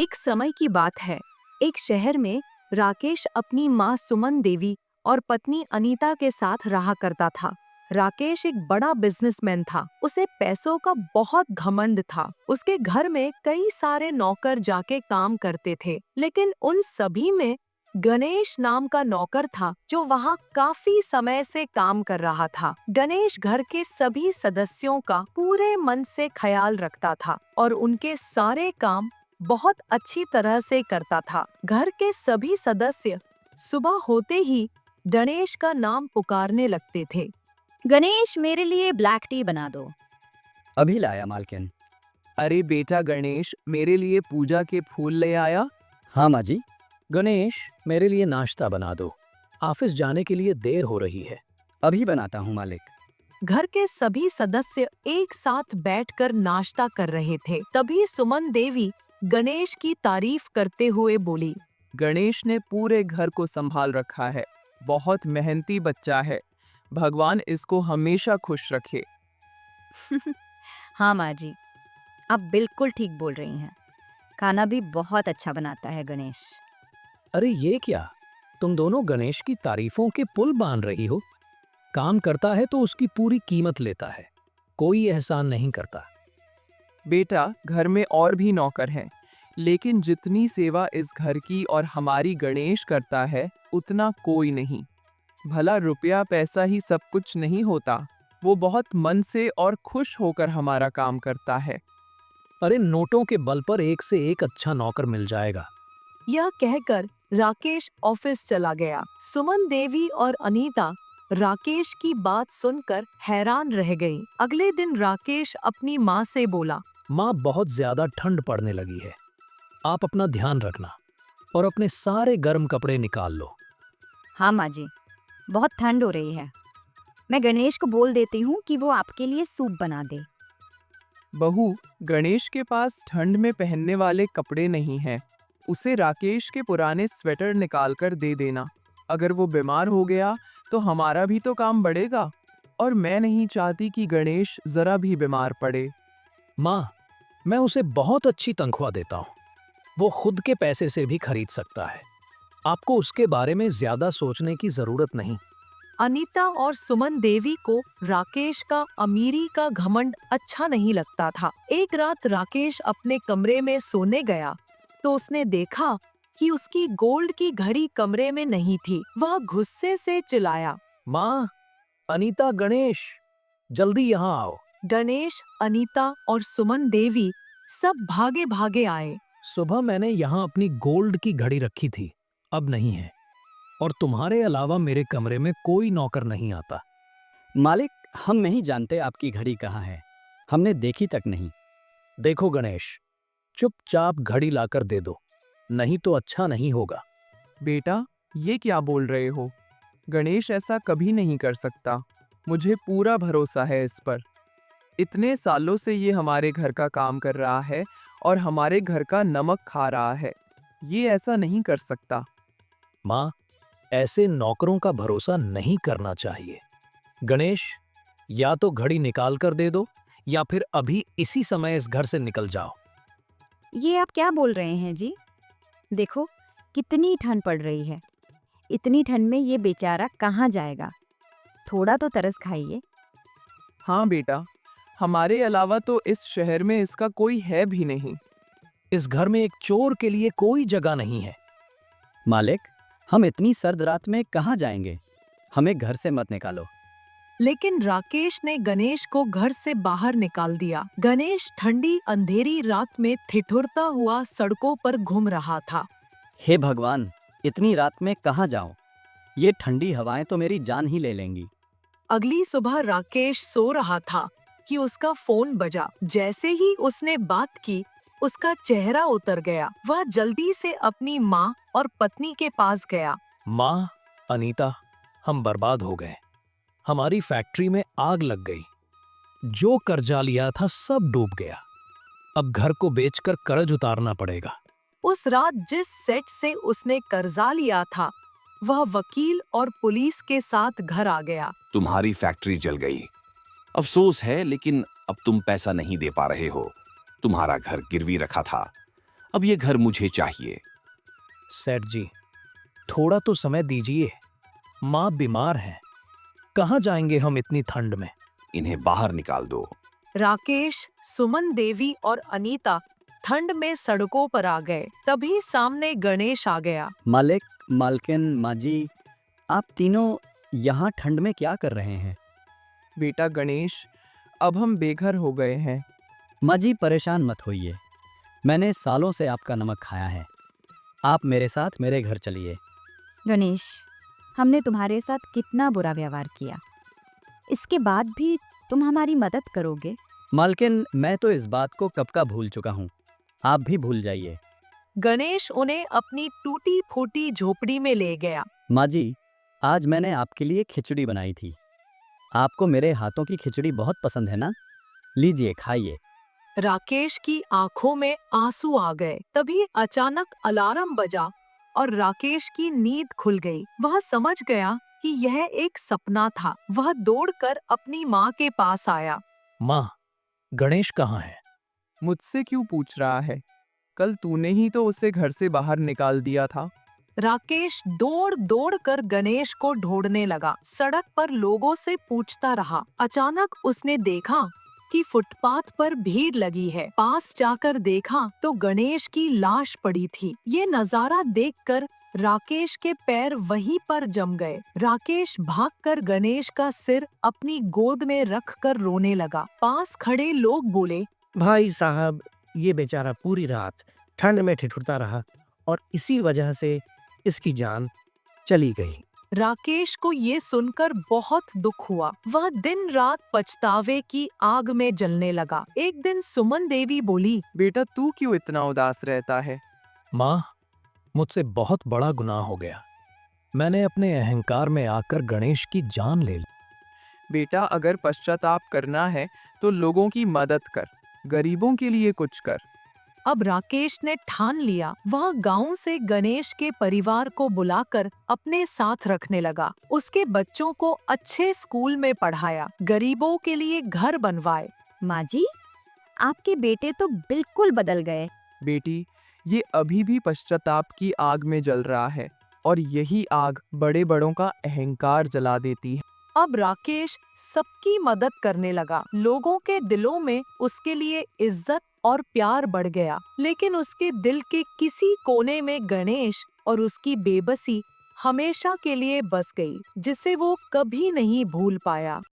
एक समय की बात है। एक शहर में राकेश अपनी माँ सुमन देवी और पत्नी अनीता के साथ रहा करता था। राकेश एक बड़ा बिजनेसमैन था। उसे पैसों का बहुत घमंड था। उसके घर में कई सारे नौकर जाके काम करते थे, लेकिन उन सभी में गणेश नाम का नौकर था जो वहाँ काफी समय से काम कर रहा था। गणेश घर के सभी सदस्यों का पूरे मन से ख्याल रखता था और उनके सारे काम बहुत अच्छी तरह से करता था। घर के सभी सदस्य सुबह होते ही गणेश का नाम पुकारने लगते थे। गणेश, मेरे लिए ब्लैक टी बना दो। अभी लाया मालकिन। अरे बेटा गणेश, मेरे लिए पूजा के फूल ले आया। हाँ माँ जी। गणेश, मेरे लिए नाश्ता बना दो। ऑफिस जाने के लिए देर हो रही है। अभी बनाता हूँ मालिक। घर के सभी सदस्य एक साथ बैठकर नाश्ता कर रहे थे। तभी सुमन देवी गणेश की तारीफ करते हुए बोली, गणेश ने पूरे घर को संभाल रखा है। बहुत मेहनती बच्चा है। भगवान इसको हमेशा खुश रखे। हाँ माँ जी, आप बिल्कुल ठीक बोल रही हैं। खाना भी बहुत अच्छा बनाता है गणेश। अरे ये क्या, तुम दोनों गणेश की तारीफों के पुल बांध रही हो। काम करता है तो उसकी पूरी कीमत लेता है, कोई एहसान नहीं करता। बेटा, घर में और भी नौकर हैं, लेकिन जितनी सेवा इस घर की और हमारी गणेश करता है उतना कोई नहीं। भला रुपया पैसा ही सब कुछ नहीं होता। वो बहुत मन से और खुश होकर हमारा काम करता है। अरे नोटों के बल पर एक से एक अच्छा नौकर मिल जाएगा। यह कहकर राकेश ऑफिस चला गया। सुमन देवी और अनीता राकेश की बात सुनकर हैरान रह गईं। अगले दिन राकेश अपनी माँ से बोला, माँ, बहुत ज्यादा ठंड पड़ने लगी है। आप अपना ध्यान रखना और अपने सारे गर्म कपड़े निकाल लो। हाँ माँ जी, बहुत ठंड हो रही है। मैं गणेश को बोल देती हूँ कि वो आपके लिए सूप बना दे। बहू, गणेश के पास ठंड में पहनने वाले कपड़े नहीं हैं। उसे राकेश के पुराने स्वेटर निकाल कर दे देना। अगर वो बीमार हो गया तो हमारा भी तो काम बढ़ेगा, और मैं नहीं चाहती कि गणेश जरा भी बीमार पड़े। माँ, मैं उसे बहुत अच्छी तनख्वाह देता हूँ। वो खुद के पैसे से भी खरीद सकता है। आपको उसके बारे में ज्यादा सोचने की जरूरत नहीं। अनीता और सुमन देवी को राकेश का अमीरी का घमंड अच्छा नहीं लगता था। एक रात राकेश अपने कमरे में सोने गया तो उसने देखा कि उसकी गोल्ड की घड़ी कमरे में नहीं थी। वह गुस्से से चिल्लाया, माँ, अनीता, गणेश, जल्दी यहाँ आओ। गणेश, अनीता और सुमन देवी सब भागे भागे आए। सुबह मैंने यहाँ अपनी गोल्ड की घड़ी रखी थी, अब नहीं है। और तुम्हारे अलावा मेरे कमरे में कोई नौकर नहीं आता। मालिक, हम नहीं जानते आपकी घड़ी कहाँ है। हमने देखी तक नहीं। देखो गणेश, चुपचाप घड़ी लाकर दे दो, नहीं तो अच्छा नहीं होगा। बेटा, ये क्या बोल रहे हो? गणेश ऐसा कभी नहीं कर सकता। मुझे पूरा भरोसा है इस पर। इतने सालों से ये हमारे घर का काम कर रहा है और हमारे घर का नमक खा रहा है। ये ऐसा नहीं कर सकता। माँ, ऐसे नौकरों का भरोसा नहीं करना चाहिए। गणेश, या तो घड़ी निकाल कर दे दो या फिर अभी इसी समय इस घर से निकल जाओ। ये आप क्या बोल रहे हैं जी? देखो कितनी ठंड पड़ रही है। इतनी ठंड में ये बेचारा कहाँ जाएगा? थोड़ा तो तरस खाइए। हाँ बेटा, हमारे अलावा तो इस शहर में इसका कोई है भी नहीं। इस घर में एक चोर के लिए कोई जगह नहीं है। मालिक, हम इतनी सर्द रात में कहाँ जाएंगे? हमें घर से मत निकालो। लेकिन राकेश ने गणेश को घर से बाहर निकाल दिया। गणेश ठंडी अंधेरी रात में ठिठुरता हुआ सड़कों पर घूम रहा था। हे भगवान, इतनी रात में कहाँ जाऊं? ये ठंडी हवाएं तो मेरी जान ही ले लेंगी। अगली सुबह राकेश सो रहा था कि उसका फोन बजा। जैसे ही उसने बात की, उसका चेहरा उतर गया। वह जल्दी से अपनी माँ और पत्नी के पास गया। माँ, अनीता, हम बर्बाद हो गए। हमारी फैक्ट्री में आग लग गई। जो कर्जा लिया था सब डूब गया। अब घर को बेचकर कर्ज उतारना पड़ेगा। उस रात जिस सेट से उसने कर्जा लिया था, वह वकील और पुलिस के साथ घर आ गया। तुम्हारी फैक्ट्री जल गई। अफसोस है, लेकिन अब तुम पैसा नहीं दे पा रहे हो। तुम्हारा घर गिरवी रखा था अब ये घर मुझे चाहिए। सेठ जी, थोड़ा तो समय दीजिए। माँ बीमार हैं। कहाँ जाएंगे हम इतनी ठंड में? इन्हें बाहर निकाल दो। राकेश, सुमन देवी और अनीता ठंड में सड़कों पर आ गए। तभी सामने गणेश आ गया। मालिक, मालकिन, माजी, आप तीनों यहाँ ठंड में क्या कर रहे हैं? बेटा गणेश, अब हम बेघर हो गए हैं। माजी, परेशान मत होइए। मैंने सालों से आपका नमक खाया है। आप मेरे साथ मेरे घर चलिए। गणेश, हमने तुम्हारे साथ कितना बुरा व्यवहार किया, इसके बाद भी तुम हमारी मदद करोगे? मालकिन, मैं तो इस बात को कब का भूल चुका हूँ। आप भी भूल जाइए। गणेश उन्हें अपनी टूटी फूटी झोपड़ी में ले गया। माजी, आज मैंने आपके लिए खिचड़ी बनाई थी। आपको मेरे हाथों की खिचड़ी बहुत पसंद है ना? लीजिए, खाइए। राकेश की आंखों में आंसू आ गए। तभी अचानक अलार्म बजा और राकेश की नींद खुल गई। वह समझ गया कि यह एक सपना था। वह दौड़कर अपनी माँ के पास आया। माँ, गणेश कहाँ है? मुझसे क्यों पूछ रहा है? कल तूने ही तो उसे घर से बाहर निकाल दिया था। राकेश दौड़ दौड़ कर गणेश को ढूंढने लगा। सड़क पर लोगों से पूछता रहा। अचानक उसने देखा कि फुटपाथ पर भीड़ लगी है। पास जाकर देखा तो गणेश की लाश पड़ी थी। ये नजारा देखकर राकेश के पैर वहीं पर जम गए। राकेश भागकर गणेश का सिर अपनी गोद में रखकर रोने लगा। पास खड़े लोग बोले, भाई साहब, ये बेचारा पूरी रात ठंड में ठिठुरता रहा और इसी वजह से इसकी जान चली गई। राकेश को ये सुनकर बहुत दुख हुआ। वह दिन रात पछतावे की आग में जलने लगा। एक दिन सुमन देवी बोली, बेटा तू क्यों इतना उदास रहता है? माँ, मुझसे बहुत बड़ा गुनाह हो गया। मैंने अपने अहंकार में आकर गणेश की जान ले ली। बेटा अगर पश्चाताप करना है तो लोगों की मदद कर, गरीबों के लिए कुछ कर। अब राकेश ने ठान लिया। वह गांव से गणेश के परिवार को बुलाकर अपने साथ रखने लगा। उसके बच्चों को अच्छे स्कूल में पढ़ाया, गरीबों के लिए घर बनवाए। माँ जी, आपके बेटे तो बिल्कुल बदल गए। बेटी, ये अभी भी पश्चाताप की आग में जल रहा है और यही आग बड़े बड़ों का अहंकार जला देती है। अब राकेश सबकी मदद करने लगा। लोगों के दिलों में उसके लिए इज्जत और प्यार बढ़ गया। लेकिन उसके दिल के किसी कोने में गणेश और उसकी बेबसी हमेशा के लिए बस गई, जिसे वो कभी नहीं भूल पाया।